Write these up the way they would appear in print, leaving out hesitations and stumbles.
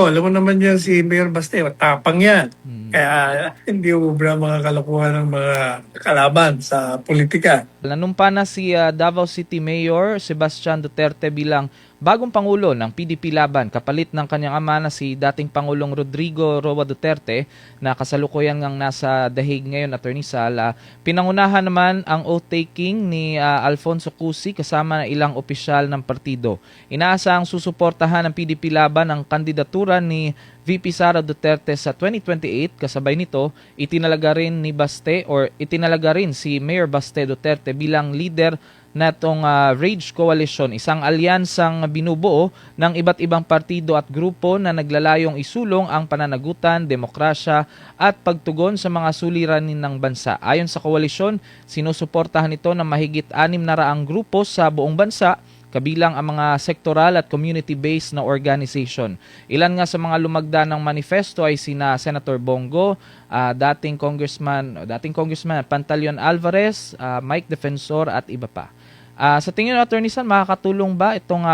alam mo naman yan si Mayor Baste, tapang yan. Hmm. Kaya hindi ubra mga kalokohan ng mga kalaban sa politika. Nanumpa na si Davao City Mayor Sebastian Duterte bilang bagong pangulo ng PDP Laban kapalit ng kanyang ama na si dating Pangulong Rodrigo Roa Duterte na kasalukuyan ngang nasa The Hague ngayon, Attorney Sal. Pinangunahan naman ang oath-taking ni Alfonso Cusi kasama ng ilang opisyal ng partido. Inaasahang susuportahan ng PDP Laban ang kandidatura ni VP Sara Duterte sa 2028. Kasabay nito, itinalaga rin si Mayor Baste Duterte bilang leader natong Rage Coalition, isang alyansang binubuo ng iba't ibang partido at grupo na naglalayong isulong ang pananagutan, demokrasya at pagtugon sa mga suliranin ng bansa. Ayon sa koalisyon, sinusuportahan ito ng mahigit 600 grupo sa buong bansa, kabilang ang mga sektoral at community-based na organization. Ilan nga sa mga lumagda ng manifesto ay sina Senator Bongo, dating congressman Pantaleon Alvarez, Mike Defensor at iba pa. Sa tingin ng Attorney San, makakatulong ba itong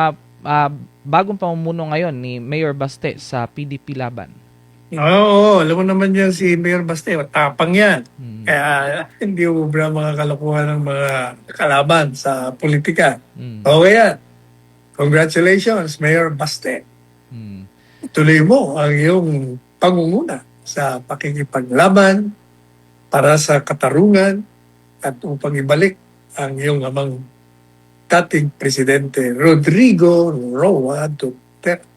bagong pamumuno ngayon ni Mayor Baste sa PDP Laban? Oo, alam mo naman yan si Mayor Baste, tapang yan. Hmm. Kaya hindi ubra mga kalokohan ng mga kalaban sa politika. Hmm. Okay yan. Congratulations, Mayor Baste. Hmm. Tuloy mo ang iyong pangunguna sa pakikipaglaban para sa katarungan at upang ibalik ang iyong amang dating Presidente Rodrigo Roa Duterte.